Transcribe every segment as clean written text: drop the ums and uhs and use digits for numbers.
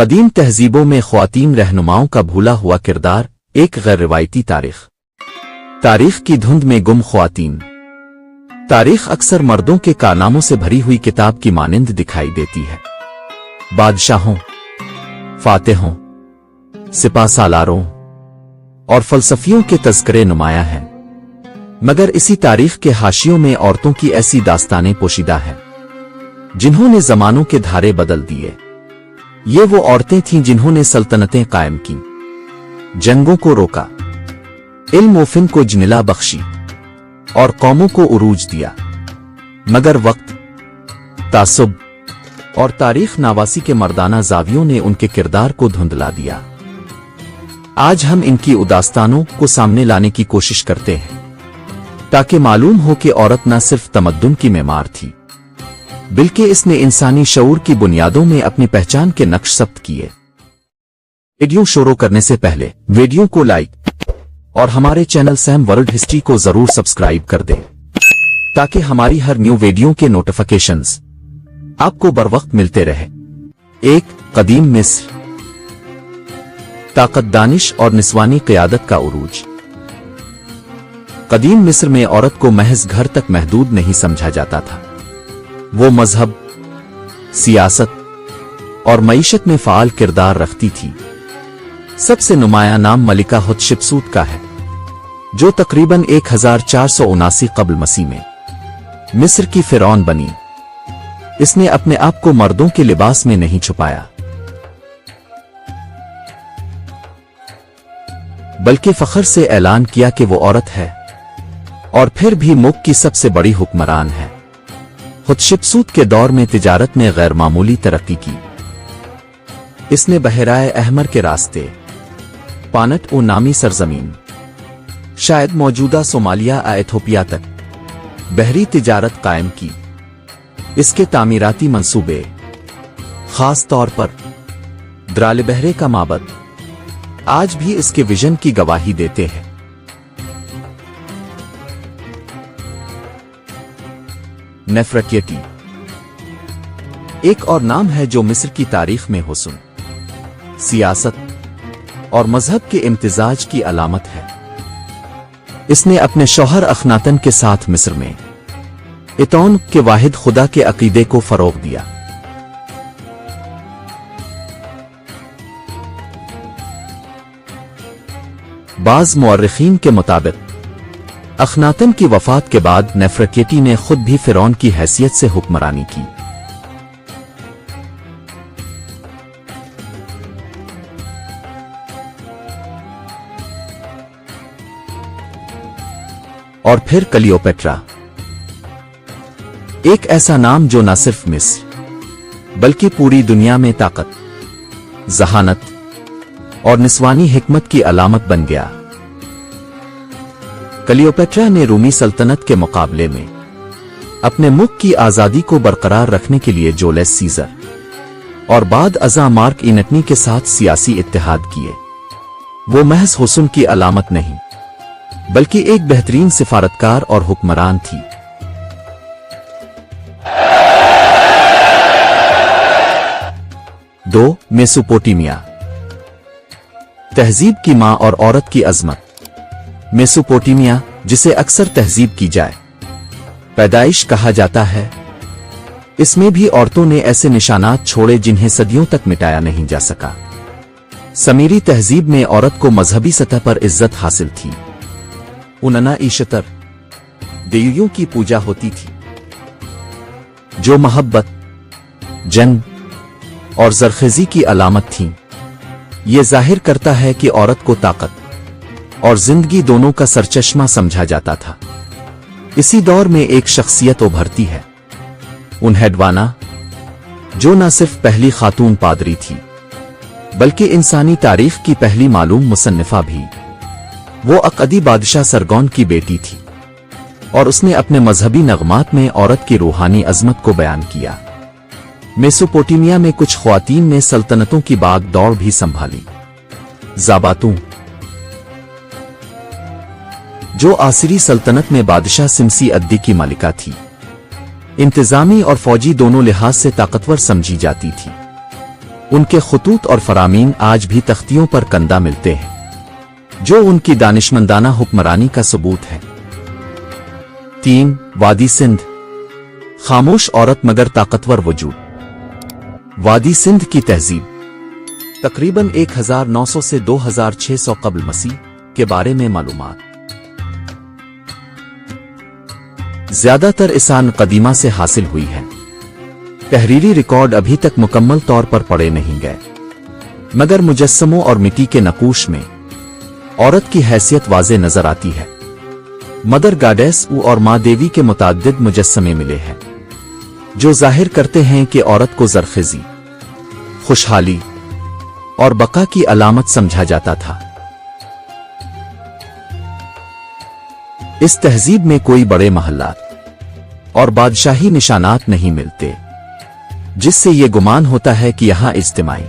कदीम तहजीबों में ख्वातीन रहनुमाओं का भूला हुआ किरदार, एक गैर रिवायती तारीख की धुंध में गुम ख्वातीन। तारीख अक्सर मर्दों के कारनामों से भरी हुई किताब की मानिंद दिखाई देती है। बादशाहों, फातेहों, सिपा सालारों और फलसफियों के तज़किरे नुमाया हैं, मगर इसी तारीख के हाशियों में औरतों की ऐसी दास्तानें पोशीदा हैं जिन्होंने ज़मानों के धारे बदल दिए। ये वो औरतें थीं जिन्होंने सल्तनतें कायम की, जंगों को रोका, इल्म व फ़िन को जनिला बख्शी और कौमों को उरूज दिया। मगर वक्त, तासुब और तारीख नवासी के मर्दाना जावियों ने उनके किरदार को धुंधला दिया। आज हम इनकी उदास्तानों को सामने लाने की कोशिश करते हैं ताकि मालूम हो कि औरत न सिर्फ तमद्दुन की मेमार थी, बल्कि इसने इंसानी शऊर की बुनियादों में अपनी पहचान के नक्श सब्त किए। वीडियो शुरू करने से पहले वीडियो को लाइक और हमारे चैनल सैम वर्ल्ड हिस्ट्री को जरूर सब्सक्राइब कर दें ताकि हमारी हर न्यू वीडियो के नोटिफिकेशंस आपको बरवक्त मिलते रहे। एक, कदीम मिस्र। ताकत, दानिश और निस्वानी क़यादत का उरूज। कदीम मिस्र में औरत को महज घर तक महदूद नहीं समझा जाता था। वो मजहब, सियासत और मईशत में फ़ाल किरदार रखती थी। सबसे नुमाया नाम मलिका हतशप्सूत का है, जो तकरीबन 1479 क़ब्ल मसीह में मिस्र की फ़िरौन बनी। इसने अपने आप को मर्दों के लिबास में नहीं छुपाया, बल्कि फख्र से ऐलान किया कि वो औरत है और फिर भी मुल्क की सबसे बड़ी हुक्मरान है। हतशप्सूत के दौर में तिजारत ने गैर मामूली तरक्की की। इसने बहराए अहमर के रास्ते, पानट व नामी सरजमीन, शायद मौजूदा सोमालिया एथोपिया तक बहरी तिजारत कायम की। इसके तामीराती मंसूबे, खास तौर पर द्राल बहरे का माबद, आज भी इसके विजन की गवाही देते हैं। नेफरटियटी एक और नाम है जो मिस्र की तारीख में हुस्न, सियासत और मजहब के इम्तिजाज की अलामत है। इसने अपने शौहर अखनातन के साथ मिस्र में इतौन के वाहिद खुदा के अकीदे को फरोग दिया। बाज़ मुअर्रिखीन के मुताबिक अखनातन की वफात के बाद नेफरटियटी ने खुद भी फ़िरौन की हैसियत से हुक्मरानी की। और फिर क्लियोपेट्रा, एक ऐसा नाम जो न सिर्फ मिस्र बल्कि पूरी दुनिया में ताकत, जहानत और निस्वानी हिकमत की अलामत बन गया। क्लियोपेट्रा ने रूमी सल्तनत के मुकाबले में अपने मुल्क की आज़ादी को बरकरार रखने के लिए जूलियस सीजर और बाद अज़ा मार्क एंटनी के साथ सियासी इत्तेहाद किए। वो महज हुस्न की अलामत नहीं, बल्कि एक बेहतरीन सिफारतकार और हुक्मरान थी। दो, मेसोपोटामिया। तहजीब की मां और औरत की अजमत। मेसोपोटामिया, जिसे अक्सर तहजीब की जाए पैदाइश कहा जाता है, इसमें भी औरतों ने ऐसे निशानात छोड़े जिन्हें सदियों तक मिटाया नहीं जा सका। समीरी तहजीब में औरत को मजहबी सतह पर इज्जत हासिल थी। उनना ईशतर, देवियों की पूजा होती थी, जो मोहब्बत, जंग और जरखेजी की अलामत थीं। ये जाहिर करता है कि औरत को ताकत और जिंदगी दोनों का सरचश्मा समझा जाता था। इसी दौर में एक शख्सियत उभरती है, उन्हेडवाना, जो न सिर्फ पहली खातून पादरी थी बल्कि इंसानी तारीख की पहली मालूम मुसन्निफा भी। वो अक़दी बादशाह सरगौन की बेटी थी और उसने अपने मजहबी नगमात में औरत की रूहानी अजमत को बयान किया। मेसोपोटामिया में कुछ ख्वातीन ने सल्तनतों की बाग दौड़ भी संभाली। ज़ाबातू, जो आसिरी सल्तनत में बादशाह सिमसी अद्दी की मालिका थी, इंतजामी और फौजी दोनों लिहाज से ताकतवर समझी जाती थी। उनके खतूत और फरामीन आज भी तख्तियों पर कंदा मिलते हैं, जो उनकी दानिशमंदाना हुक्मरानी का सबूत है। 3. वादी सिंध, खामोश औरत मगर ताकतवर वजूद। वादी सिंध की तहजीब तकरीबन 1900 से 2600 कब्ल मसीह के बारे में मालूमात ज्यादातर इसान कदीमा से हासिल हुई है। तहरीरी रिकॉर्ड अभी तक मुकम्मल तौर पर पढ़े नहीं गए, मगर मुजस्समों और मिट्टी के नकूश में औरत की हैसियत वाज़े नजर आती है। मदर गॉडेस और माँ देवी के मुताद्दिद मुजस्समे मिले हैं, जो जाहिर करते हैं कि औरत को ज़रख़ेज़ी, खुशहाली और बका की अलामत समझा जाता था। इस तहजीब में कोई बड़े महल्लात और बादशाही निशानात नहीं मिलते, जिससे ये गुमान होता है कि यहां इज्तिमाई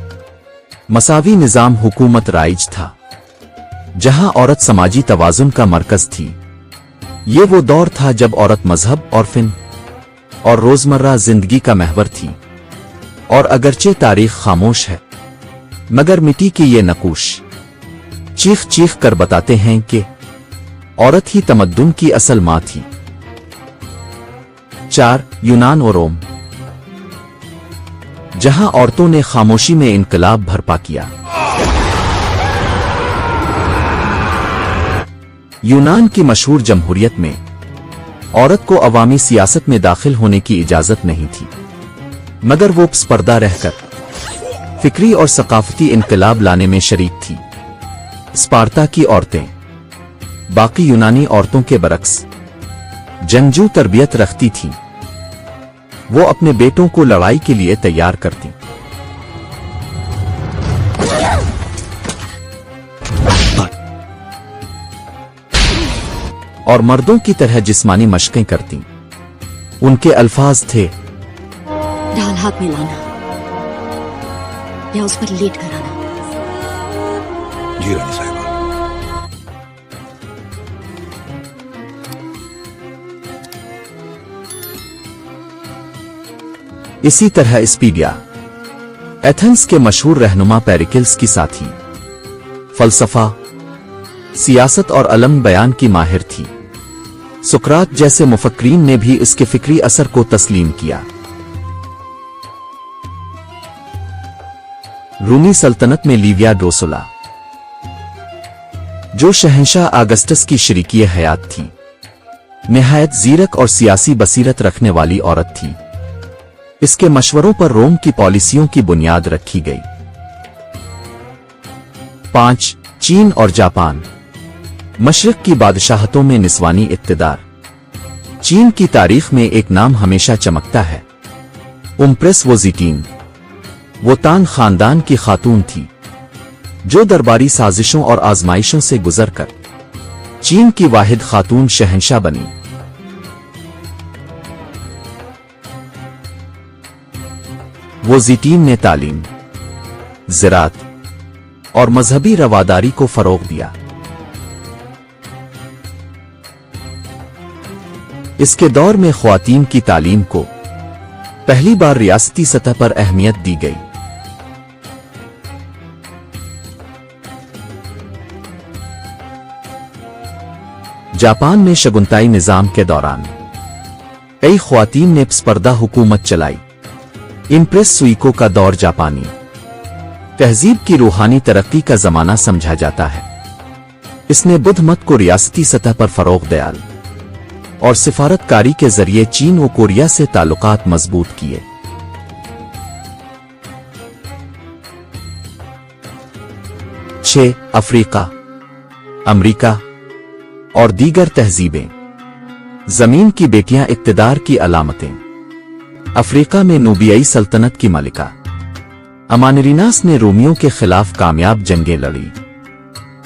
मसावी निज़ाम हुकूमत राइज था, जहां औरत समाजी तवाज़ुन का मरकज थी। ये वो दौर था जब औरत मजहब और फिन और रोजमर्रा जिंदगी का महवर थी। और अगरचे तारीख खामोश है, मगर मिट्टी के ये नकूश चीख चीख कर बताते हैं कि औरत ही तमद्दुन की असल मां थी। 4. यूनान और रोम, जहां औरतों ने खामोशी में इनकलाब बर्पा किया। यूनान की मशहूर जमहूरियत में औरत को अवामी सियासत में दाखिल होने की इजाजत नहीं थी, मगर वो पर्दा रहकर फिक्री और सकाफती इनकलाब लाने में शरीक थी। स्पार्ता की औरतें बाकी यूनानी औरतों के बरक्स जंगजू तरबियत रखती थीं। वो अपने बेटों को लड़ाई के लिए तैयार करती और मर्दों की तरह जिस्मानी मशकें करती। उनके अल्फाज थे, ढाल हाथ में लाना या उस पर लेट कर आना। जी रानी साहिबा। इसी तरह स्पीडिया, एथेंस के मशहूर रहनुमा पेरिकल्स की साथी, फलसफा, सियासत और अलम बयान की माहिर थी। सुकरात जैसे मुफक्रीन ने भी इसके फिक्री असर को तस्लीम किया। रूमी सल्तनत में लिविया ड्रोसोला, जो शहंशाह आगस्टस की शरीकिय हयात थी, निहायत ज़ीरक और सियासी बसीरत रखने वाली औरत थी। इसके मशवरों पर रोम की पॉलिसियों की बुनियाद रखी गई। 5. चीन और जापान, मशरिक की बादशाहतों में निस्वानी इक्तिदार। चीन की तारीख में एक नाम हमेशा चमकता है, उम्प्रेस वोजिटीन। वो तान खानदान की खातून थी, जो दरबारी साजिशों और आजमाइशों से गुजरकर चीन की वाहिद खातून शहंशाह बनी। वोजिटीन ने तालीम, ज़राअत और मजहबी रवादारी को फरोग दिया। इसके दौर में ख्वातीन की तालीम को पहली बार रियासती सतह पर अहमियत दी गई। जापान में शगुनताई निजाम के दौरान कई ख्वातीन ने पर्दा हुकूमत चलाई। इम्प्रेस सुइको का दौर जापानी तहजीब की रूहानी तरक्की का जमाना समझा जाता है। इसने बुद्ध मत को रियासती सतह पर फरोग दिया और सिफारतकारी के जरिए चीन और कोरिया से ताल्लुकात मजबूत किए। छह, अफ्रीका, अमरीका और दीगर तहजीबें। जमीन की बेटियां इक्तिदार की अलामतें। अफ्रीका में नूबियाई सल्तनत की मलिका अमानिरिनास ने रोमियों के खिलाफ कामयाब जंगें लड़ी।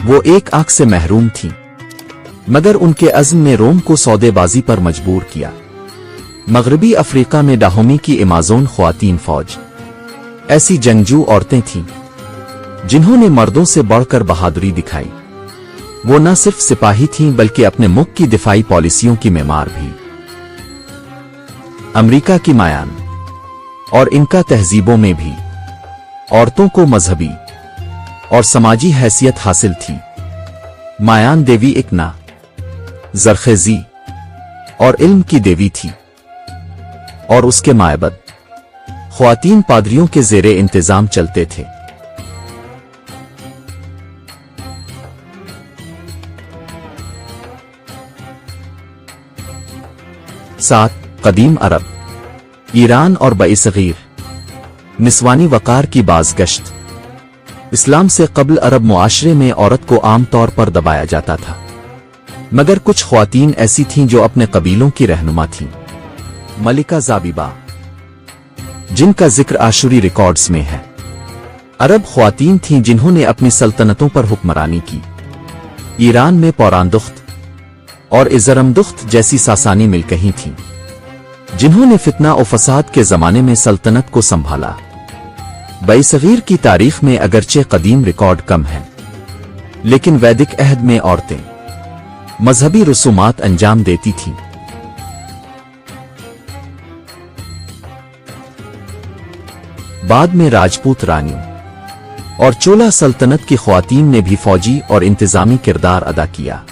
वो एक आंख से महरूम थीं, मगर उनके अज़्म ने रोम को सौदेबाजी पर मजबूर किया। मगरबी अफ्रीका में डाहोमी की इमाज़ोन ख्वातीन फौज ऐसी जंगजू औरतें थीं जिन्होंने मर्दों से बढ़कर बहादुरी दिखाई। वो न सिर्फ सिपाही थीं बल्कि अपने मुल्क की दिफाई पॉलिसियों की मेमार भी। अमेरिका की मायान और इनका तहजीबों में भी औरतों को मजहबी और समाजी हैसियत हासिल थी। मायान देवी एक ना जरखेजी और इल्म की देवी थी और उसके मायबद ख्वातीन पादरियों के जेरे इंतजाम चलते थे। सात कदीम अरब, ईरान और बइसगीर निस्वानी वकार की बाज़गश्त। इस्लाम से कब्ल अरब मुआशरे में औरत को आम तौर पर दबाया जाता था, मगर कुछ ख्वातीन ऐसी थीं जो अपने कबीलों की रहनुमा थीं। मलिका ज़ाबिबा, जिनका जिक्र आशुरी रिकॉर्ड्स में है, अरब ख्वातीन थीं जिन्होंने अपनी सल्तनतों पर हुक्मरानी की। ईरान में पौरानदुख्त और इज़रमदुख्त जैसी सासानी मिलकहीं थीं, जिन्होंने फितना और फसाद के ज़माने में सल्तनत को संभाला। बइसगीर की तारीख में अगरचे कदीम रिकॉर्ड कम है, लेकिन वैदिक अहद में औरतें मजहबी रसूमात अंजाम देती थीं। बाद में राजपूत रानियों और चोला सल्तनत की ख्वातीन ने भी फौजी और इंतजामी किरदार अदा किया।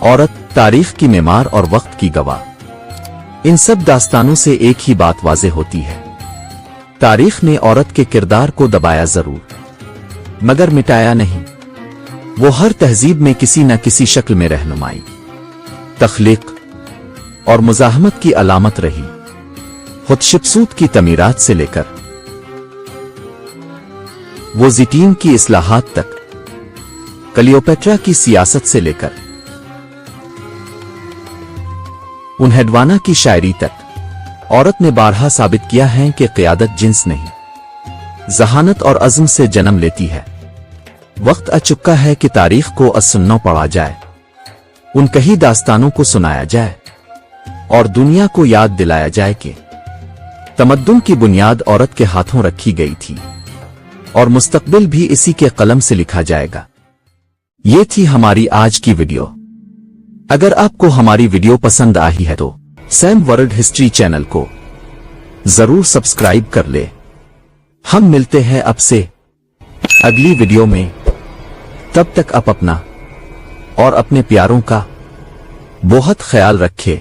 औरत तारीख की मेमार और वक्त की गवाह। इन सब दास्तानों से एक ही बात वाज़े होती है, तारीख ने औरत के किरदार को दबाया जरूर, मगर मिटाया नहीं। वो हर तहजीब में किसी न किसी शक्ल में रहनुमाई, तख्लीक और मुजाहमत की अलामत रही। हुतशपसूत की तमीरात से लेकर वो ज़िटीन की इस्लाहात तक, क्लियोपेट्रा की सियासत से लेकर उन्हेडवाना की शायरी तक, औरत ने बारहा साबित किया है कि क़ियादत जिन्स नहीं, ज़हानत और अज़्म से जन्म लेती है। वक्त आ चुका है कि तारीख को असुन्नो पढ़ा जाए, उन कई दास्तानों को सुनाया जाए और दुनिया को याद दिलाया जाए कि तमद्दुन की बुनियाद औरत के हाथों रखी गई थी और मुस्तकबिल भी इसी के कलम से लिखा जाएगा। ये थी हमारी आज की वीडियो। अगर आपको हमारी वीडियो पसंद आई है तो सैम वर्ल्ड हिस्ट्री चैनल को जरूर सब्सक्राइब कर ले। हम मिलते हैं अब से अगली वीडियो में। तब तक आप अपना और अपने प्यारों का बहुत ख्याल रखें।